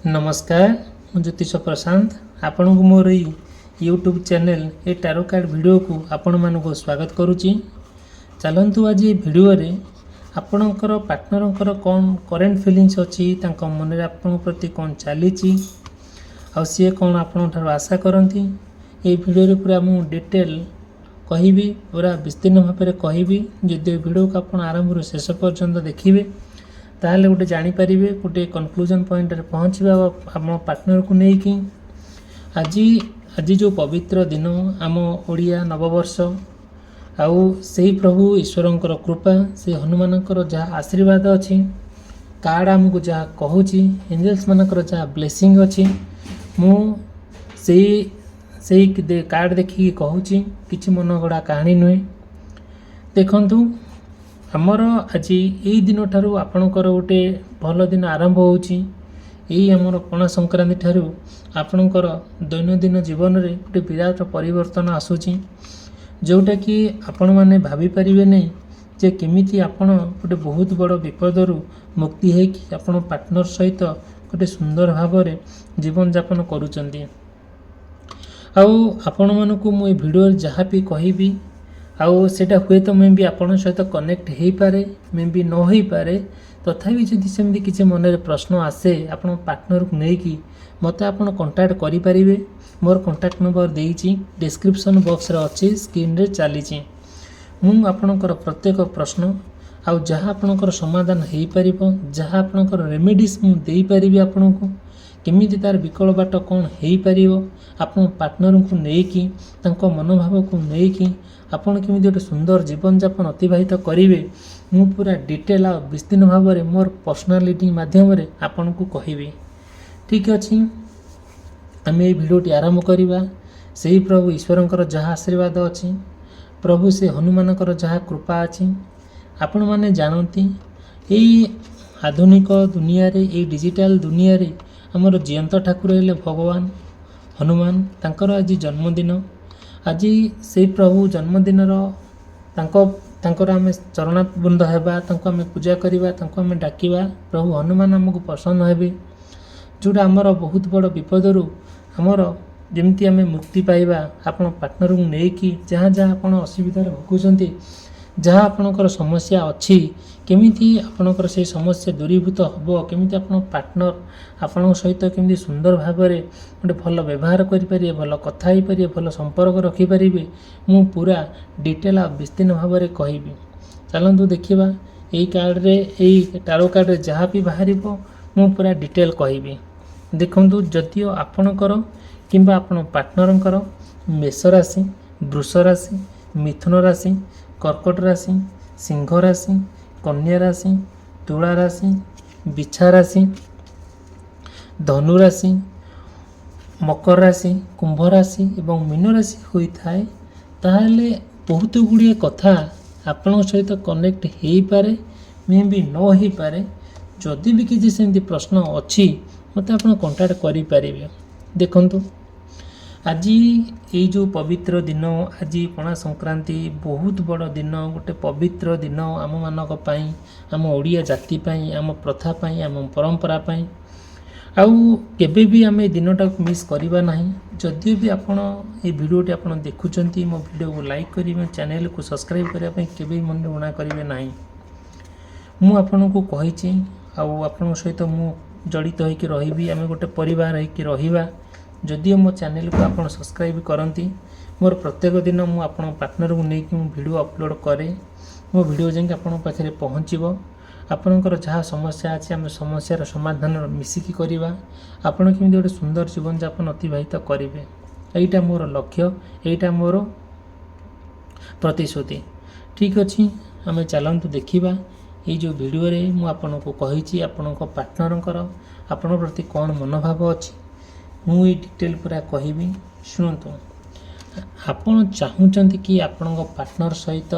नमस्कार मु ज्योतिष प्रशांत आपण को मोर यूट्यूब चैनल ए टारो कार्ड वीडियो को आपण मान को स्वागत करुच्ची। चलतु आज ये वीडियो रे आपणकर पार्टनर कौन करेन्ट फिलिंग्स अच्छी मन में आपण प्रति कौन चली सी कौन आपण आशा करती ये वीडियो रे पूरा मु डिटेल कहि पूरा विस्तीर्ण भाव में कहि जदि वीडियो को आप आरंभ शेष पर्यंत देखिए ताहले गोटे जानीपारे गोटे कनक्लूजन पॉइंट रे पहुँचवा आम पार्टनर को लेकिन आज जो पवित्र दिन आम ओडिया नववर्ष आउ से प्रभु ईश्वरंकर कृपा से हनुमानकर जहाँ आशीर्वाद अच्छी कार्ड आमको जहाँ कहूँ एंजल्स मानकर जहाँ ब्लेसिंग अच्छी मु से कार्ड देखिए कहूँ कि मन गड़ा कहानी नुहे देखंतु आमर आज यही दिन ठारू आपणकर गोटे भल दिन आरंभ होची यही आमर पणा संक्रांति ठारू आपणकर दैनंदिन जीवन रे गोटे विराट परिवर्तन आसूची जोटा कि आपण माने भाभी परिबे नहीं जे केमिति आपण गोटे बहुत बड़ विपदरू मुक्ति है कि आपण पार्टनर सहित गोटे सुंदर भाव में जीवन यापन करूचंती। आउ आपण मानकु मु वीडियो जहाँ भी कहिबी आउ सेटा हुए तो मैं भी आपण सहित कनेक्ट हो पारे मैं भी न हो पारे तथापि जदि सेमती किसी मन में प्रश्न आसे आपण पार्टनर को लेकिन मत आप कंटाक्ट करें मोर कंटाक्ट नंबर देती डिस्क्रिप्शन बॉक्स रे अच्छी स्क्रीन रे चली आपणकर प्रत्येक प्रश्न आउ जहाँ आपणकर समाधान हो पार जहाँ आपणकर रेमेडीज मु दे पारि आपण को केमिति तार विकल बाट कौन हो पार आप पार्टनर को लेकिन मनोभाव को लेकिन आपन केमिति गोटे सुंदर जीवन यापन अतिबाहित करेंगे मु पूरा डिटेल आ विस्तीर्ण भाव में मोर पर्सनल रीडिंग माध्यम आपन को कहबी। ठीक अच्छे आम ये भिडियोटी आरंभ करवा से ही प्रभु ईश्वरंकर जहाँ आशीर्वाद अच्छी प्रभु से हनुमानकर जहाँ कृपा अच्छी आपण माने जानती यही आधुनिक दुनिया रे यही डिजिटल दुनिया रे हमर जीवंत ठाकुर हेले भगवान हनुमान तांकर आज जन्मदिन आज से प्रभु जन्मदिन तांकर आम चरणात बृंद हेबा आम पूजा करवा आम डाकिबा प्रभु हनुमान आमको पसंद हेबे जोटा आमर बहुत बड़ विपदरू आमर जमती आम मुक्ति पाइबा आपण पार्टनर को लेकिन जहाँ जहाँ आप असुविधार भोगुंट जहाँ आपणकर समस्या अच्छी केमिति आपणकर से समस्या दूरीभूत हम केमिति आपण पार्टनर आपण सहित केमिति सुंदर भाव में गोटे भल व्यवहार करें भल कथा हो पारे भल संपर्क रखिपारे मु पूरा डिटेल आ विस्तीर्ण भाव में कहबी। चलतु देखा यही कार्ड रे यही टारो कार्ड रे जहाँ भी बाहर मु पूरा डिटेल कहबी। देखंतु जदियो आपणकर किंबा आपण पार्टनरंकर मेष राशि वृष राशि मिथुन राशि कर्कट राशि सिंह राशि कन्या राशि तुला राशि बिछा राशि धनु राशि मकर राशि कुंभ राशि एवं मीन राशि होता है ताहले बहुत गुड़िए कथा आपण सहित कनेक्ट हो पारे मे भी न हो पारे जदि भी किसी सेमती प्रश्न अच्छी मत आप कंटाक्ट करें। देखंतु आज ये जो पवित्र दिन आज पणा संक्रांति बहुत बड़ दिन गोटे पवित्र दिन आम मानक पई आम ओडिया जाति पई आम प्रथा पई आम परंपरा पई आउ केबे भी आम दिनटा को मिस करवा नहीं। जदियो भी आपण ये वीडियोटी आप देखुंत मो वीडियो को लाइक करेंगे चैनल को सब्सक्राइब करने केबे मन उणा करेंगे नहीं। मु आपन को कही आपण सहित मु जड़ित होकर रही आम गोटे परिवार होकर रहिबा जदियो मो चैनल को आप सब्सक्राइब करती मोर प्रत्येक दिन मु आपण पार्टनर को लेकिन वीडियो अपलोड करे मो वीडियो जाकि आपण पाखे पहुँचब आपणकर जहाँ समस्या अच्छे आम समस्यार समाधान मिसिकी करवा आपण केमिति गोटे सुंदर जीवन यापन अतिबाहित करेंगे यहीटा मोर लक्ष्य यहीटा मोर प्रतिश्रुति। ठीक अच्छे आम चलतु देखा ये जो वीडियो रे मु आपन को कही आपण पार्टनरंकर आपण प्रति कौन मनोभाव अच्छी मु ये डिटेल पूरा कहबी। शुणु आपण चाहूँगी कि आपण पार्टनर सहित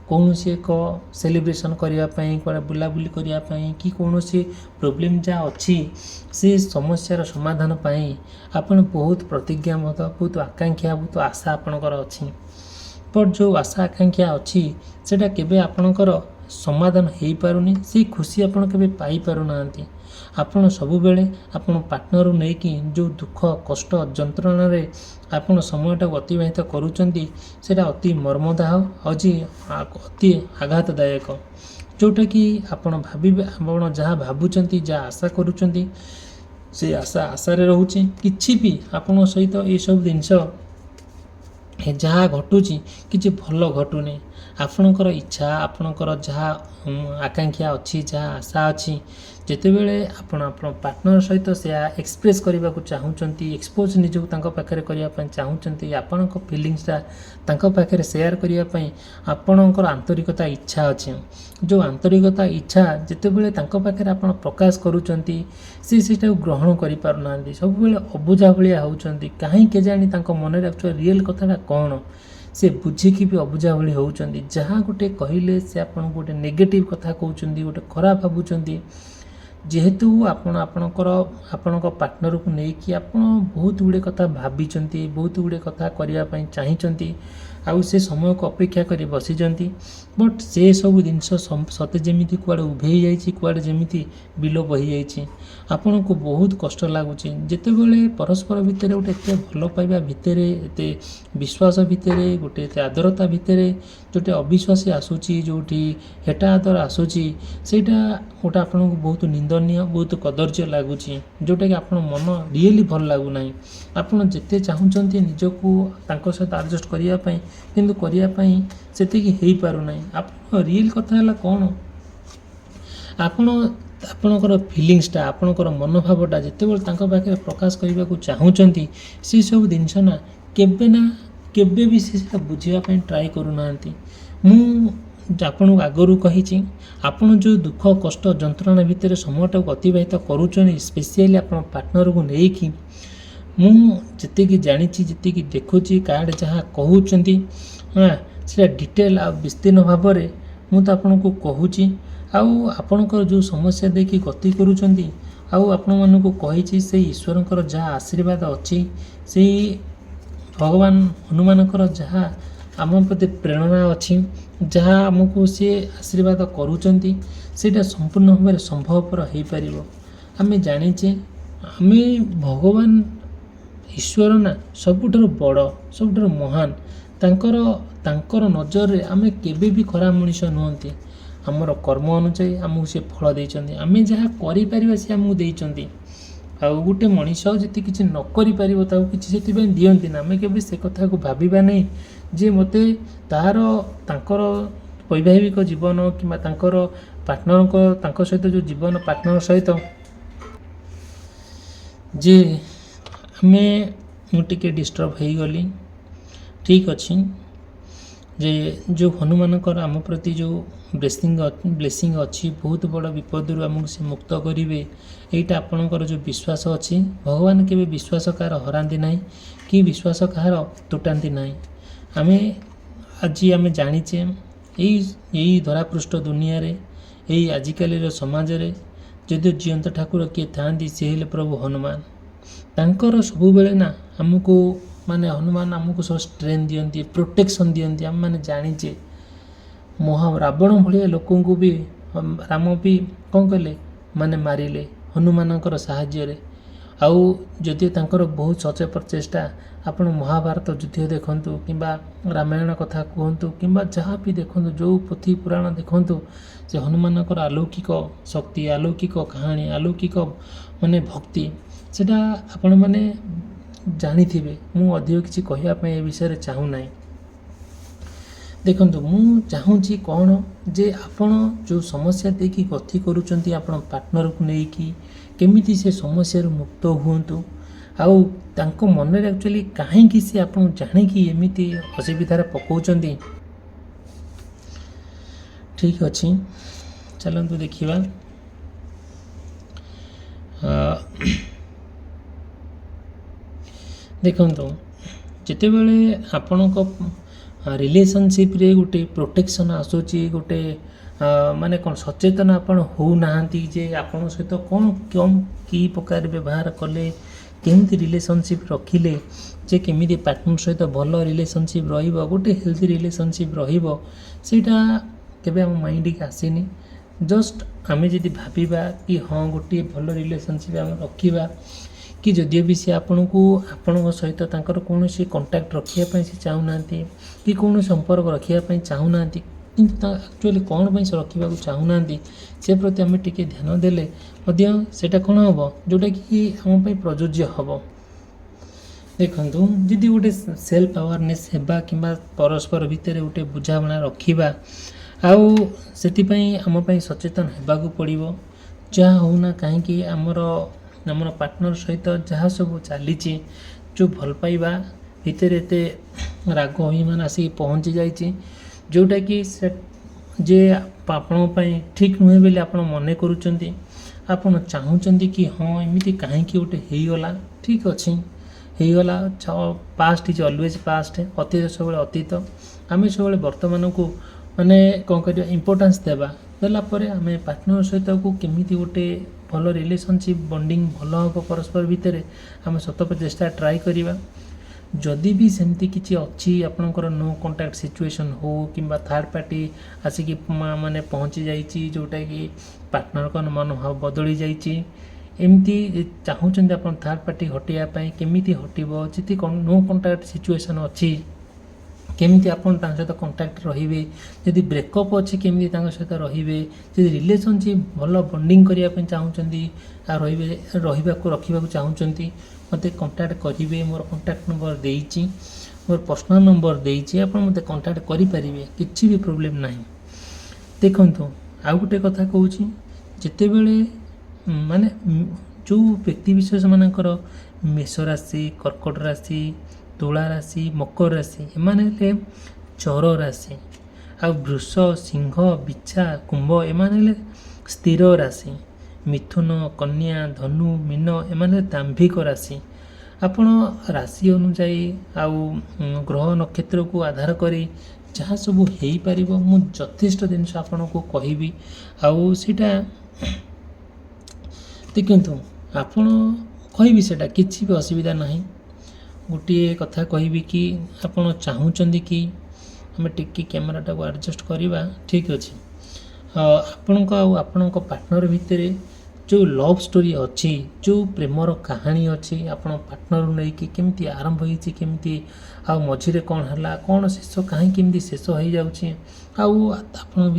कौन सी एक सेलिब्रेशन करने बुलाबुली करने कि कौन सी प्रोब्लेम जहाँ अच्छी से समस्यार समाधान पाई आपण बहुत प्रतिज्ञा बहुत आकांक्षा बहुत आशा आपणकर अच्छी पर जो आशा आकांक्षा अच्छी सेटा केबे आपणकर समाधान हो पारुनी से खुशी आपण केबे पाई पारुना ଆପଣ ସବୁବେଳେ ଆପଣ ପାର୍ଟନରକୁ ନେଇକି ଯେଉଁ ଦୁଃଖ କଷ୍ଟ ଯନ୍ତ୍ରଣାରେ ଆପଣ ସମୟଟାକୁ ଅତିବାହିତ କରୁଛନ୍ତି ସେଇଟା ଅତି ମର୍ମଦାହ ଅତି ଆଘାତଦାୟକ, ଯେଉଁଟାକି ଆପଣ ଭାବିବେ ଆପଣ ଯାହା ଭାବୁଛନ୍ତି ଯାହା ଆଶା କରୁଛନ୍ତି ସେ ଆଶାରେ ରହୁଛି। କିଛି ବି ଆପଣଙ୍କ ସହିତ ଏସବୁ ଜିନିଷ ଯାହା ଘଟୁଛି କିଛି ଭଲ ଘଟୁନି। ଆପଣଙ୍କର ଇଚ୍ଛା ଆପଣଙ୍କର ଯାହା ଆକାଂକ୍ଷା ଅଛି ଯାହା ଆଶା ଅଛି ଯେତେବେଳେ ଆପଣ ପାର୍ଟନର ସହିତ ସେୟା ଏକ୍ସପ୍ରେସ୍ କରିବାକୁ ଚାହୁଁଛନ୍ତି, ଏକ୍ସପୋଜ୍ ନିଜକୁ ତାଙ୍କ ପାଖରେ କରିବା ପାଇଁ ଚାହୁଁଛନ୍ତି, ଆପଣଙ୍କ ଫିଲିଙ୍ଗସଟା ତାଙ୍କ ପାଖରେ ସେୟାର କରିବା ପାଇଁ ଆପଣଙ୍କର ଆନ୍ତରିକତା ଇଚ୍ଛା ଅଛି, ଯେଉଁ ଆନ୍ତରିକତା ଇଚ୍ଛା ଯେତେବେଳେ ତାଙ୍କ ପାଖରେ ଆପଣ ପ୍ରକାଶ କରୁଛନ୍ତି ସେଇଟାକୁ ଗ୍ରହଣ କରିପାରୁନାହାନ୍ତି, ସବୁବେଳେ ଅବୁଝା ଭଳିଆ ହେଉଛନ୍ତି। କାହିଁ କେଜାଣି ତାଙ୍କ ମନରେ ଆକ୍ଚୁଆଲି ରିଏଲ୍ କଥାଟା କ'ଣ ସେ ବୁଝିକି ବି ଅବୁଝା ଭଳି ହେଉଛନ୍ତି। ଯାହା ଗୋଟେ କହିଲେ ସେ ଆପଣଙ୍କୁ ଗୋଟେ ନେଗେଟିଭ୍ କଥା କହୁଛନ୍ତି, ଗୋଟେ ଖରାପ ଭାବୁଛନ୍ତି। ଯେହେତୁ ଆପଣଙ୍କ ପାର୍ଟନରକୁ ନେଇକି ଆପଣ ବହୁତ ଗୁଡ଼ିଏ କଥା ଭାବିଛନ୍ତି, ବହୁତ ଗୁଡ଼ିଏ କଥା କରିବା ପାଇଁ ଚାହିଁଛନ୍ତି, ଆଉ ସେ ସମୟକୁ ଅପେକ୍ଷା କରି ବସିଛନ୍ତି। ବଟ୍ ସେସବୁ ଜିନିଷ ସତେ ଯେମିତି କୁଆଡ଼େ ଉଭେଇ ଯାଇଛି, କୁଆଡ଼େ ଯେମିତି ବିଲୋପ ହୋଇଯାଇଛି। ଆପଣଙ୍କୁ ବହୁତ କଷ୍ଟ ଲାଗୁଛି ଯେତେବେଳେ ପରସ୍ପର ଭିତରେ ଗୋଟେ ଏତେ ଭଲ ପାଇବା ଭିତରେ, ଏତେ ବିଶ୍ୱାସ ଭିତରେ, ଗୋଟେ ଏତେ ଆଦରତା ଭିତରେ ଯେଉଁଠି ଅବିଶ୍ୱାସୀ ଆସୁଛି, ଯେଉଁଠି ହେଟା ଆଦର ଆସୁଛି, ସେଇଟା ଗୋଟେ ଆପଣଙ୍କୁ ବହୁତ ନିନ୍ଦନୀୟ, ବହୁତ କଦର୍ଯ୍ୟ ଲାଗୁଛି, ଯେଉଁଟାକି ଆପଣ ମନ ରିଏଲି ଭଲ ଲାଗୁନାହିଁ। ଆପଣ ଯେତେ ଚାହୁଁଛନ୍ତି ନିଜକୁ ତାଙ୍କ ସହିତ ଆଡ଼ଜଷ୍ଟ କରିବା ପାଇଁ, କିନ୍ତୁ କରିବା ପାଇଁ ସେତିକି ହେଇପାରୁନାହିଁ। ଆପଣ ରିଏଲ୍ କଥା ହେଲା କ'ଣ, ଆପଣଙ୍କର ଫିଲିଙ୍ଗସଟା ଆପଣଙ୍କର ମନୋଭାବଟା ଯେତେବେଳେ ତାଙ୍କ ପାଖରେ ପ୍ରକାଶ କରିବାକୁ ଚାହୁଁଛନ୍ତି ସେସବୁ ଜିନିଷ ନା କେବେ ବି ସେଟା ବୁଝିବା ପାଇଁ ଟ୍ରାଏ କରୁନାହାନ୍ତି। ମୁଁ ଆପଣଙ୍କୁ ଆଗରୁ କହିଛି ଆପଣ ଯେଉଁ ଦୁଃଖ କଷ୍ଟ ଯନ୍ତ୍ରଣା ଭିତରେ ସମୟଟାକୁ ଅତିବାହିତ କରୁଛନ୍ତି ସ୍ପେସିଆଲି ଆପଣ ପାର୍ଟନରକୁ ନେଇକି, ମୁଁ ଯେତିକି ଜାଣିଛି ଯେତିକି ଦେଖୁଛି କାର୍ଡ଼ ଯାହା କହୁଛନ୍ତି ସେଇଟା ଡିଟେଲ୍ ଆଉ ବିସ୍ତୀର୍ଣ୍ଣ ଭାବରେ ମୁଁ ତ ଆପଣଙ୍କୁ କହୁଛି। ଆଉ ଆପଣଙ୍କର ଯେଉଁ ସମସ୍ୟା ଦେଇକି ଗତି କରୁଛନ୍ତି, ଆଉ ଆପଣମାନଙ୍କୁ କହିଛି ସେଇ ଈଶ୍ୱରଙ୍କର ଯାହା ଆଶୀର୍ବାଦ ଅଛି, ସେଇ ଭଗବାନ ହନୁମାନଙ୍କର ଯାହା ଆମ ପ୍ରତି ପ୍ରେରଣା ଅଛି, ଯାହା ଆମକୁ ସିଏ ଆଶୀର୍ବାଦ କରୁଛନ୍ତି ସେଇଟା ସମ୍ପୂର୍ଣ୍ଣ ଭାବରେ ସମ୍ଭବପର ହୋଇପାରିବ। ଆମେ ଜାଣିଛେ ଆମେ ଭଗବାନ ଈଶ୍ୱର ନା ସବୁଠାରୁ ବଡ଼, ସବୁଠାରୁ ମହାନ। ତାଙ୍କର ନଜରରେ ଆମେ କେବେ ବି ଖରାପ ମଣିଷ ନୁହନ୍ତି। ଆମର କର୍ମ ଅନୁଯାୟୀ ଆମକୁ ସେ ଫଳ ଦେଇଛନ୍ତି, ଆମେ ଯାହା କରିପାରିବା ସେ ଆମକୁ ଦେଇଛନ୍ତି। ଆଉ ଗୋଟେ ମଣିଷ ଯଦି କିଛି ନ କରିପାରିବ ତାକୁ କିଛି ସେଥିପାଇଁ ଦିଅନ୍ତି ନା। ଆମେ କେବେ ସେ କଥାକୁ ଭାବିବା ନାହିଁ ଯେ ମୋତେ ତାଙ୍କର ବୈବାହିକ ଜୀବନ କିମ୍ବା ତାଙ୍କର ତାଙ୍କ ସହିତ ଯେଉଁ ଜୀବନ ପାର୍ଟନର ସହିତ ଯେ ମୁଁ ଟିକେ ଡିଷ୍ଟର୍ବ ହେଇଗଲି, ଠିକ୍ ଅଛି। ଯେ ଯେଉଁ ହନୁମାନଙ୍କର ଆମ ପ୍ରତି ଯେଉଁ ବ୍ଲେସିଂ ଅଛି, ବହୁତ ବଡ଼ ବିପଦରୁ ଆମକୁ ସେ ମୁକ୍ତ କରିବେ, ଏଇଟା ଆପଣଙ୍କର ଯେଉଁ ବିଶ୍ୱାସ ଅଛି, ଭଗବାନ କେବେ ବିଶ୍ୱାସ କାହାର ହରାନ୍ତି ନାହିଁ କି ବିଶ୍ୱାସ କାହାର ତୁଟାନ୍ତି ନାହିଁ। ଆଜି ଆମେ ଜାଣିଛେ ଏଇ ଧରାପୃଷ୍ଠ ଦୁନିଆରେ, ଏଇ ଆଜିକାଲିର ସମାଜରେ ଯଦି ଜିଅନ୍ତା ଠାକୁର କିଏ ଥାଆନ୍ତି ସେ ହେଲେ ପ୍ରଭୁ ହନୁମାନ। ତାଙ୍କର ସବୁବେଳେ ନା ଆମକୁ ହନୁମାନ ଆମକୁ ସବୁ ଷ୍ଟ୍ରେନ୍ଥ ଦିଅନ୍ତି, ପ୍ରୋଟେକ୍ସନ୍ ଦିଅନ୍ତି। ଆମେମାନେ ଜାଣିଛେ ରାବଣ ଭଳିଆ ଲୋକଙ୍କୁ ବି ରାମ ବି କ'ଣ କଲେ, ମାରିଲେ ହନୁମାନଙ୍କର ସାହାଯ୍ୟରେ। ଆଉ ଯଦି ତାଙ୍କର ବହୁତ ସଚେତ ପ୍ରଚେଷ୍ଟା, ଆପଣ ମହାଭାରତ ଯୁଦ୍ଧ ଦେଖନ୍ତୁ କିମ୍ବା ରାମାୟଣ କଥା କୁହନ୍ତୁ କିମ୍ବା ଯାହା ବି ଦେଖନ୍ତୁ, ଯେଉଁ ପୋଥି ପୁରାଣ ଦେଖନ୍ତୁ, ସେ ହନୁମାନଙ୍କର ଆଲୌକିକ ଶକ୍ତି, ଆଲୌକିକ କାହାଣୀ, ଆଲୌକିକ ଭକ୍ତି, ସେଇଟା ଆପଣମାନେ ଜାଣିଥିବେ। ମୁଁ ଅଧିକ କିଛି କହିବା ପାଇଁ ଏ ବିଷୟରେ ଚାହୁଁନାହିଁ। ଦେଖନ୍ତୁ, ମୁଁ ଚାହୁଁଛି କ'ଣ ଯେ ଆପଣ ଯେଉଁ ସମସ୍ୟା ଦେଇକି ଗତି କରୁଛନ୍ତି ଆପଣ ପାର୍ଟନରକୁ ନେଇକି, କେମିତି ସେ ସମସ୍ୟାରୁ ମୁକ୍ତ ହୁଅନ୍ତୁ। ଆଉ ତାଙ୍କ ମନରେ ଆକ୍ଚୁଆଲି କାହିଁକି ସେ ଆପଣ ଜାଣିକି ଏମିତି ଅସୁବିଧାରେ ପକାଉଛନ୍ତି। ଠିକ୍ ଅଛି, ଚାଲନ୍ତୁ ଦେଖିବା। ଦେଖନ୍ତୁ, ଯେତେବେଳେ ଆପଣଙ୍କ ରିଲେସନସିପ୍ରେ ଗୋଟେ ପ୍ରୋଟେକ୍ସନ୍ ଆସୁଛି, ଗୋଟେ କ'ଣ ସଚେତନ ଆପଣ ହେଉନାହାନ୍ତି ଯେ ଆପଣଙ୍କ ସହିତ କ'ଣ କି ପ୍ରକାର ବ୍ୟବହାର କଲେ, କେମିତି ରିଲେସନସିପ୍ ରଖିଲେ ଯେ କେମିତି ପାର୍ଟନର ସହିତ ଭଲ ରିଲେସନସିପ୍ ରହିବ, ଗୋଟେ ହେଲ୍ଦି ରିଲେସନସିପ୍ ରହିବ, ସେଇଟା କେବେ ଆମ ମାଇଣ୍ଡକୁ ଆସିନି। जस्ट आम जदि भाविबा कि हाँ गोटे भल रिलेशनशिप आम रखा कि जदिव भी सी आपण को आपण सहित तांकर कौन कंटाक्ट रखापी से चाहूना कि कौन संपर्क रखापी चाहूना किंतु एक्चुअली कौन से रखा चाहूना से प्रति आम टे ध्यान देले सेटा कौन हम जोटा कि आम प्रযোज्य हम देखु जदि गोटे सेल्फ अवेयरनेस हेबा कि परस्पर भितर गोटे बुझाणा रखा आउ से आम सचेतन होगाक पड़ो जहाँ होना कहीं आमर आमर पार्टनर सहित जहाँ सब चली जो भल पाइबा भितर एत राग अभिमान आसिक पहुँची जाइए जोटा कि जे आपण ठीक नुहे बोली आप मन करुँच आपड़ चाहूँगी कि हाँ एमती कहीं गोटे होगला ठीक अच्छे होगला पास्ट इज ऑलवेज पास्ट अतीत सब अतीत आम सब वर्तमान को माने कौन कर इम्पोर्टेंस देवापर आम पार्टनर सहित को केमी गोटे भल रिलेशनशिप बॉन्डिंग भल हम परस्पर भितर आम शत प्रचेषा ट्राए करवा जदि भी सेमती किसी अच्छी आपणकर नो कंटाक्ट सिचुएशन हो कि थर्ड पार्टी आसिक माने पहुँची जाइए जोटा कि पार्टनर का मनोभाव बदली जाइए एमती चाहूँगी आप थर्ड पार्टी हटाइवाई केमी हटब जी नो कंटाक्ट सिचुएशन अच्छी केमी आपन सहित कंटाक्ट रे जदि ब्रेकअप अच्छी केमी सहित रे जदि रिलेशनशिप भल बॉन्डिंग करने चाहूँगी रखा चाहूँगी मत कंटाक्ट करेंगे मोर कंटाक्ट नंबर देती मोर पर्सनल नंबर देती आप मत कंटाक्ट करेंगे किसी भी प्रोब्लेम ना देखु आउ गोटे कथा कहूँ जिते बड़े माने जो व्यक्ति विशेष मानकर मेष राशि कर्कट राशि तुला राशि मकर राशि एमाने चर राशि आ वृष सिंह बिछा कुंभ एमाने स्थिर राशि मिथुन कन्या धनु मीन एमाने दाम्भिक राशि आपण राशि अनुसार आउ ग्रह नक्षत्र को आधार करी जहाँ सब हो पार मु यथेष्ट जिनस आपण को कहबी आउ सीटा देखु आपण कहबी सेटा किसी भी असुविधा ना गोटे कथा कहबी कि आपण चाहूँगी कि आम टिकी कैमेराटा को एडजस्ट करवा ठीक अच्छे आपण पार्टनर भितर जो लव स्टोरी अच्छी जो प्रेमर कहानी अच्छी आपण पार्टनर नहीं कि केमती आरंभ होती केमती आ मझिरे कौन है कौन शेष कहीं केमती शेष हो जाऊँगी आपण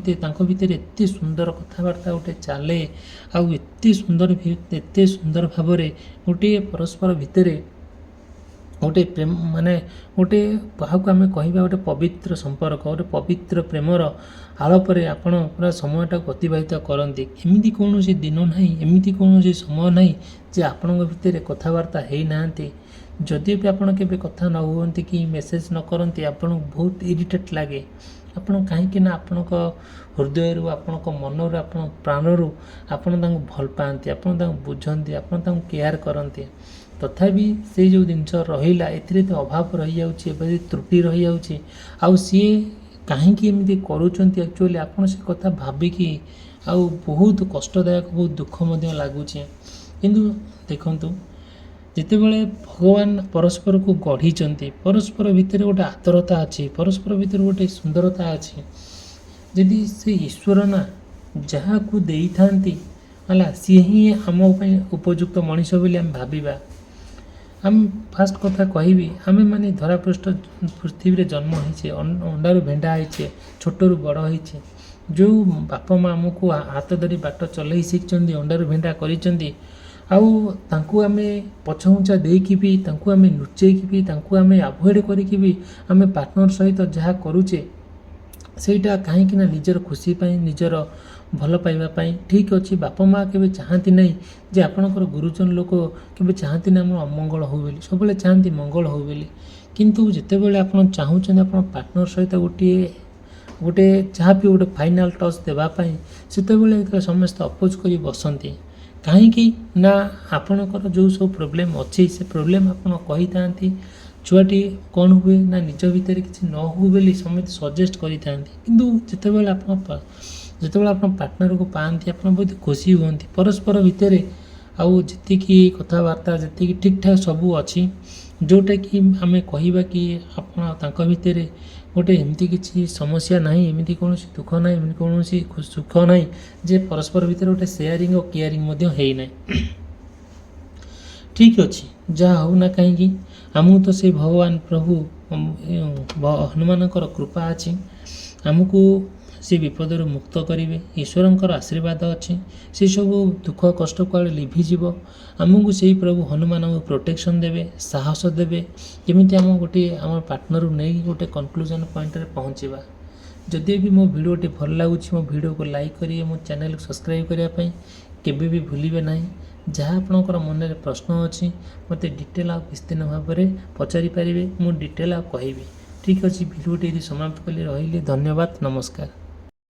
भितर एत सुंदर कथबार्ता गोटे चले आते सुंदर भाव गोटे परस्पर भितर गोटे प्रेम माने गोटे क्या आम कह गोटे पवित्र संपर्क गोटे पवित्र प्रेमर आलपर आपण पूरा समयटा अतिबाहित करती एमती कौन दिन ना एमती कौन समय ना जे आपण भितर कथबार्ता हो ना जदि भी आपड़ के कथा न हुए कि मेसेज न करती आपन बहुत इरिटेट लगे आपड़ कहीं आपण हृदय आपण मन आप प्राणु आपण भल पाती आपड़ बुझती आप केयर करते तथापि से जो जिनस रहा ए अभाव रही जाऊँगी त्रुटि रही जाऊँगी आउ सी कहीं एमती करुँच एक्चुअली आपड़ से कथा भाविकी आउ बहुत कष्टदायक बहुत दुख लगुच किंतु देखु जिते बड़े भगवान परस्पर को गढ़ी परस्पर भितर गोटे आदरता अच्छी परस्पर भितर गोटे सुंदरता अच्छी जदि से ईश्वर ना जहाँ को दे था सी ही आम उपयुक्त मनीष बोली आम भाविबा आम फास्ट कथा कहबी आम माने धरापृष्ठ पृथ्वी जन्म होइछे अंडारू भेंडा होइछे छोटरू बड़ होइछे जो बापा माँ आमको हाथ धरी बाट चलई शिखुंट अंडारू भेंडा करिसेंती आउ आमे पछघुंचा देकी भी आमे लुचेकी भी आमे अवॉइड करिकी भी आमे पार्टनर सहित जहाँ करूचे सेटा कहीं निजर खुशी पाई निजर भल पाइबापी ठीक अच्छे बापा माँ के चाहती नहीं जे आपणकर गुरुजन लोक के चाहती ना अमंगल हो बोली सब चाहती मंगल हो बोली किंतु जितेबाला आप चाहूँगी आप पार्टनर सहित गोटे गोटे जहाँ भी गोटे फाइनाल टच देवाई से समस्त अपोज कर बसती कहीं ना आपणकर जो सब प्रोब्लेम अच्छी से प्रोब्लेम आपड़ कही था छुआटी कौन हुए ना निज भितर किसी न हो बोली समस्त सजेस्ट करि जिते आप पार्टनर को पाती आप बहुत खुशी हमें परस्पर भितर आउ जी कथबार्ता जी ठीक ठाक सबू अच्छी जोटा कि आम कहवा कि आप भितर गोटे एमती किसी समस्या नहीं, एमती कौन दुख ना, एमती कौन सुख ना जे परस्पर भितर गोटे सेयारिंग और केयरिंग होना। ठीक अच्छे जहाँ हो ना कहीं आमको तो से भगवान प्रभु हनुमान कृपा अच्छी आमको से विपदर मुक्त करेंगे। ईश्वर आशीर्वाद अच्छी से सब दुख कष्ट कुआड़े लिभिज आमको से प्रभु हनुमान को प्रोटेक्शन देवे, साहस देवे, केमिति आम गोटे आम पार्टनर नहीं गोटे कनक्लूजन पॉइंट रे पहुँचवा। जदि भी मो वीडियोटी भल लगुच मो वीडियो को लाइक करिए, मो चैनल को सब्सक्राइब करने केबे भी भूलिबे नहीं। जहाँ आपणकर मन में प्रश्न अच्छी मत डिटेल आ विस्तीर्ण भाव में पचारि पारे, मु डिटेल आ कहबी। ठीक अच्छे वीडियोटी समाप्त कली रही। धन्यवाद, नमस्कार।